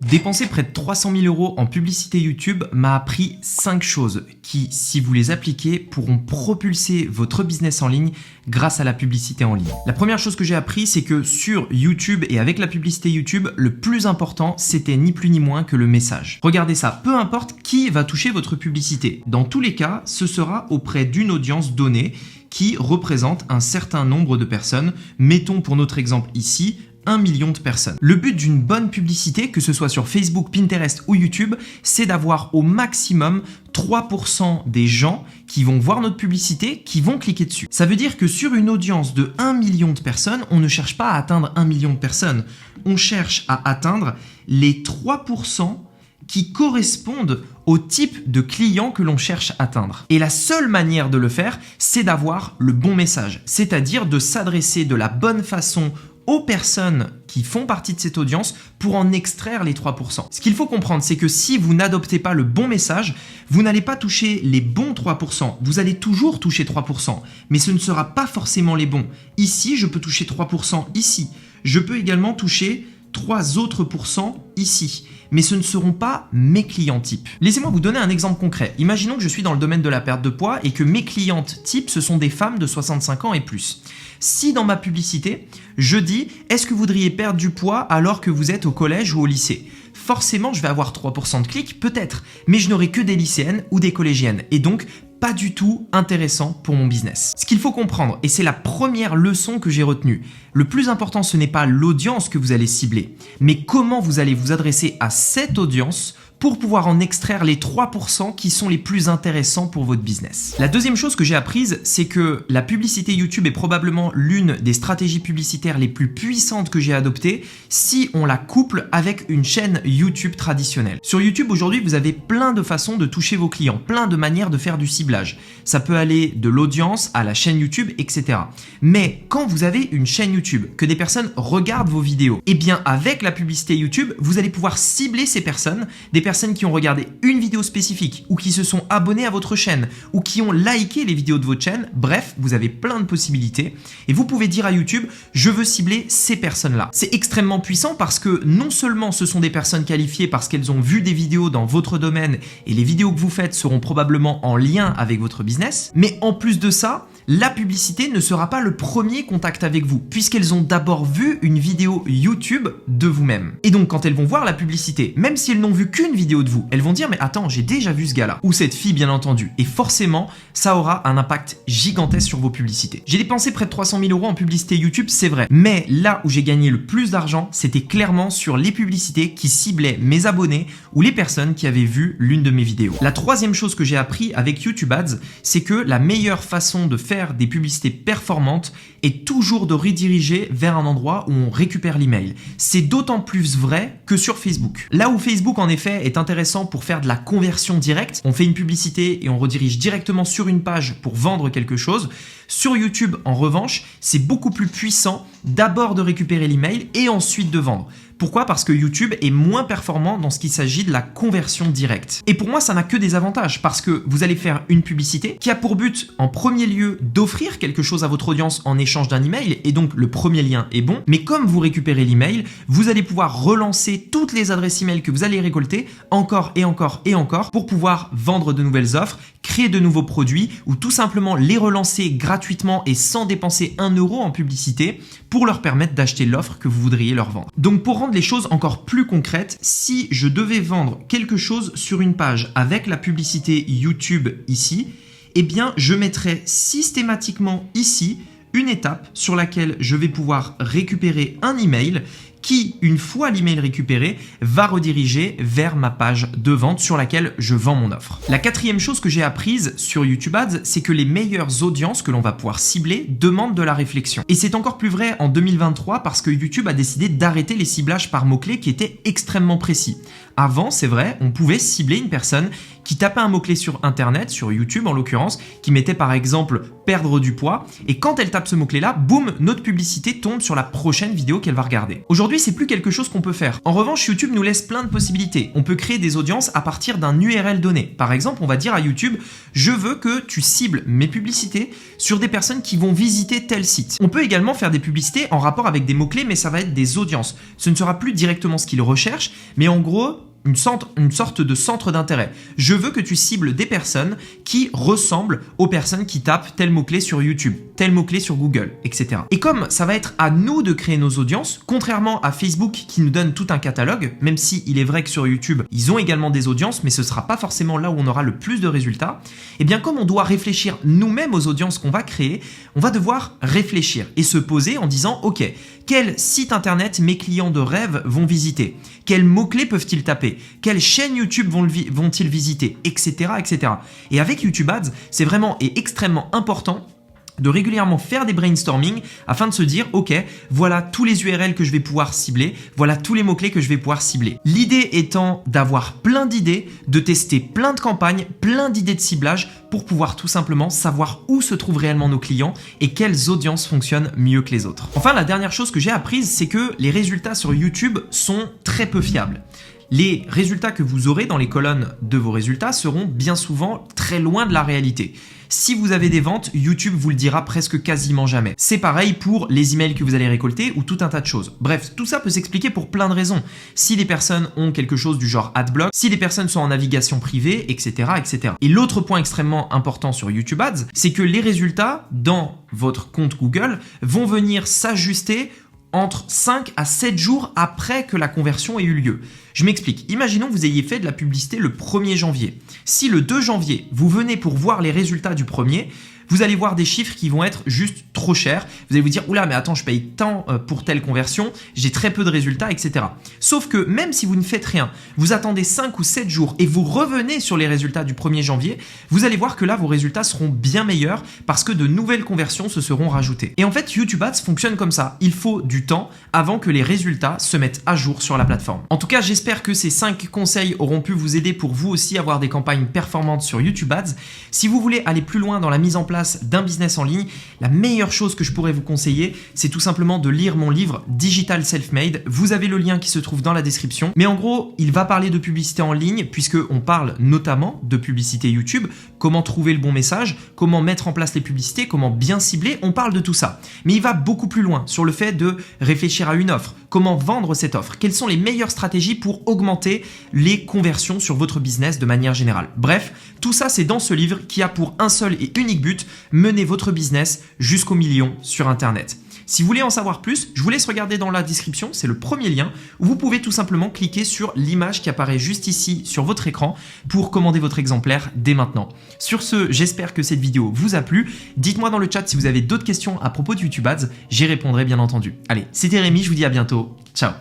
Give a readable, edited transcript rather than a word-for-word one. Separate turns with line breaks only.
Dépenser près de 300 000 € en publicité YouTube m'a appris 5 choses qui, si vous les appliquez, pourront propulser votre business en ligne grâce à la publicité en ligne. La première chose que j'ai appris, c'est que sur YouTube et avec la publicité YouTube, le plus important, c'était ni plus ni moins que le message. Regardez ça, peu importe qui va toucher votre publicité. Dans tous les cas, ce sera auprès d'une audience donnée qui représente un certain nombre de personnes. Mettons pour notre exemple ici, 1 million de personnes. Le but d'une bonne publicité, que ce soit sur Facebook, Pinterest ou YouTube, c'est d'avoir au maximum 3% des gens qui vont voir notre publicité, qui vont cliquer dessus. Ça veut dire que sur une audience de 1 million de personnes, on ne cherche pas à atteindre 1 million de personnes. On cherche à atteindre les 3% qui correspondent au type de client que l'on cherche à atteindre. Et la seule manière de le faire, c'est d'avoir le bon message, c'est-à-dire de s'adresser de la bonne façon aux personnes qui font partie de cette audience pour en extraire les 3%. Ce qu'il faut comprendre, c'est que si vous n'adoptez pas le bon message, vous n'allez pas toucher les bons 3%. Vous allez toujours toucher 3%, mais ce ne sera pas forcément les bons. Ici, je peux toucher 3% ici. Je peux également toucher 3 autres pourcents ici. Mais ce ne seront pas mes clients types. Laissez-moi vous donner un exemple concret. Imaginons que je suis dans le domaine de la perte de poids et que mes clientes types, ce sont des femmes de 65 ans et plus. Si dans ma publicité, je dis « Est-ce que vous voudriez perdre du poids alors que vous êtes au collège ou au lycée ?» Forcément, je vais avoir 3% de clics, peut-être, mais je n'aurai que des lycéennes ou des collégiennes. Et donc, pas du tout intéressant pour mon business. Ce qu'il faut comprendre, et c'est la première leçon que j'ai retenue, le plus important, ce n'est pas l'audience que vous allez cibler, mais comment vous allez vous adresser à cette audience pour pouvoir en extraire les 3% qui sont les plus intéressants pour votre business. La deuxième chose que j'ai apprise, c'est que la publicité YouTube est probablement l'une des stratégies publicitaires les plus puissantes que j'ai adoptées si on la couple avec une chaîne YouTube traditionnelle. Sur YouTube, aujourd'hui, vous avez plein de façons de toucher vos clients, plein de manières de faire du ciblage. Ça peut aller de l'audience à la chaîne YouTube, etc. Mais quand vous avez une chaîne YouTube, que des personnes regardent vos vidéos, eh bien avec la publicité YouTube, vous allez pouvoir cibler ces personnes, des personnes qui ont regardé une vidéo spécifique ou qui se sont abonnés à votre chaîne ou qui ont liké les vidéos de votre chaîne. Bref, vous avez plein de possibilités et vous pouvez dire à YouTube « Je veux cibler ces personnes-là ». C'est extrêmement puissant parce que non seulement ce sont des personnes qualifiées parce qu'elles ont vu des vidéos dans votre domaine et les vidéos que vous faites seront probablement en lien avec votre business, mais en plus de ça, la publicité ne sera pas le premier contact avec vous puisqu'elles ont d'abord vu une vidéo YouTube de vous-même. Et donc quand elles vont voir la publicité, même si elles n'ont vu qu'une vidéo de vous, elles vont dire mais attends, j'ai déjà vu ce gars-là ou cette fille bien entendu, et forcément ça aura un impact gigantesque sur vos publicités. J'ai dépensé près de 300 000 € en publicité YouTube, c'est vrai, mais là où j'ai gagné le plus d'argent, c'était clairement sur les publicités qui ciblaient mes abonnés ou les personnes qui avaient vu l'une de mes vidéos. La troisième chose que j'ai appris avec YouTube Ads, c'est que la meilleure façon de faire des publicités performantes est toujours de rediriger vers un endroit où on récupère l'email. C'est d'autant plus vrai que sur Facebook. Là où Facebook en effet est intéressant pour faire de la conversion directe, on fait une publicité et on redirige directement sur une page pour vendre quelque chose. Sur YouTube en revanche, c'est beaucoup plus puissant d'abord de récupérer l'email et ensuite de vendre. Pourquoi ? Parce que YouTube est moins performant dans ce qui s'agit de la conversion directe. Et pour moi, ça n'a que des avantages parce que vous allez faire une publicité qui a pour but, en premier lieu, d'offrir quelque chose à votre audience en échange d'un email et donc le premier lien est bon. Mais comme vous récupérez l'email, vous allez pouvoir relancer toutes les adresses email que vous allez récolter encore et encore et encore pour pouvoir vendre de nouvelles offres, créer de nouveaux produits ou tout simplement les relancer gratuitement et sans dépenser 1 € en publicité pour leur permettre d'acheter l'offre que vous voudriez leur vendre. Donc pour rendre les choses encore plus concrètes, si je devais vendre quelque chose sur une page avec la publicité YouTube ici, eh bien je mettrais systématiquement ici une étape sur laquelle je vais pouvoir récupérer un email qui, une fois l'email récupéré, va rediriger vers ma page de vente sur laquelle je vends mon offre. La quatrième chose que j'ai apprise sur YouTube Ads, c'est que les meilleures audiences que l'on va pouvoir cibler demandent de la réflexion. Et c'est encore plus vrai en 2023 parce que YouTube a décidé d'arrêter les ciblages par mots-clés qui étaient extrêmement précis. Avant, c'est vrai, on pouvait cibler une personne qui tapait un mot-clé sur Internet, sur YouTube en l'occurrence, qui mettait par exemple « perdre du poids » et quand elle tape ce mot-clé-là, boum, notre publicité tombe sur la prochaine vidéo qu'elle va regarder. Aujourd'hui, Aujourd'hui, c'est plus quelque chose qu'on peut faire. En revanche, YouTube nous laisse plein de possibilités. On peut créer des audiences à partir d'un URL donné. Par exemple, on va dire à YouTube, je veux que tu cibles mes publicités sur des personnes qui vont visiter tel site. On peut également faire des publicités en rapport avec des mots-clés, mais ça va être des audiences. Ce ne sera plus directement ce qu'ils recherchent, mais en gros, une sorte de centre d'intérêt. Je veux que tu cibles des personnes qui ressemblent aux personnes qui tapent tel mot-clé sur YouTube, tel mot-clé sur Google, etc. Et comme ça va être à nous de créer nos audiences, contrairement à Facebook qui nous donne tout un catalogue, même si il est vrai que sur YouTube, ils ont également des audiences, mais ce ne sera pas forcément là où on aura le plus de résultats, et bien comme on doit réfléchir nous-mêmes aux audiences qu'on va créer, on va devoir réfléchir et se poser en disant, ok, quel site internet mes clients de rêve vont visiter? Quels mots-clés peuvent-ils taper? Quelle chaîne YouTube vont-ils visiter? Etc., etc. Et avec YouTube Ads, c'est vraiment et extrêmement important de régulièrement faire des brainstorming afin de se dire, ok, voilà tous les URL que je vais pouvoir cibler, voilà tous les mots-clés que je vais pouvoir cibler. L'idée étant d'avoir plein d'idées, de tester plein de campagnes, plein d'idées de ciblage pour pouvoir tout simplement savoir où se trouvent réellement nos clients et quelles audiences fonctionnent mieux que les autres. Enfin, la dernière chose que j'ai apprise, c'est que les résultats sur YouTube sont très peu fiables. Les résultats que vous aurez dans les colonnes de vos résultats seront bien souvent très loin de la réalité. Si vous avez des ventes, YouTube vous le dira presque quasiment jamais. C'est pareil pour les emails que vous allez récolter ou tout un tas de choses. Bref, tout ça peut s'expliquer pour plein de raisons. Si les personnes ont quelque chose du genre Adblock, si les personnes sont en navigation privée, etc., etc. Et l'autre point extrêmement important sur YouTube Ads, c'est que les résultats dans votre compte Google vont venir s'ajuster entre 5 à 7 jours après que la conversion ait eu lieu. Je m'explique. Imaginons que vous ayez fait de la publicité le 1er janvier. Si le 2 janvier, vous venez pour voir les résultats du premier, vous allez voir des chiffres qui vont être juste trop chers. Vous allez vous dire, oula, mais attends, je paye tant pour telle conversion, j'ai très peu de résultats, etc. Sauf que même si vous ne faites rien, vous attendez 5 ou 7 jours et vous revenez sur les résultats du 1er janvier, vous allez voir que là, vos résultats seront bien meilleurs parce que de nouvelles conversions se seront rajoutées. Et en fait, YouTube Ads fonctionne comme ça. Il faut du temps avant que les résultats se mettent à jour sur la plateforme. En tout cas, j'espère que ces 5 conseils auront pu vous aider pour vous aussi avoir des campagnes performantes sur YouTube Ads. Si vous voulez aller plus loin dans la mise en place d'un business en ligne, la meilleure chose que je pourrais vous conseiller, c'est tout simplement de lire mon livre Digital Self-Made. Vous avez le lien qui se trouve dans la description. Mais en gros, il va parler de publicité en ligne puisqu'on parle notamment de publicité YouTube, comment trouver le bon message, comment mettre en place les publicités, comment bien cibler, on parle de tout ça. Mais il va beaucoup plus loin sur le fait de réfléchir à une offre, comment vendre cette offre, quelles sont les meilleures stratégies pour augmenter les conversions sur votre business de manière générale. Bref, tout ça c'est dans ce livre qui a pour un seul et unique but, mener votre business jusqu'au million sur Internet. Si vous voulez en savoir plus, je vous laisse regarder dans la description, c'est le premier lien où vous pouvez tout simplement cliquer sur l'image qui apparaît juste ici sur votre écran pour commander votre exemplaire dès maintenant. Sur ce, j'espère que cette vidéo vous a plu. Dites-moi dans le chat si vous avez d'autres questions à propos de YouTube Ads, j'y répondrai bien entendu. Allez, c'était Rémi, je vous dis à bientôt. Ciao.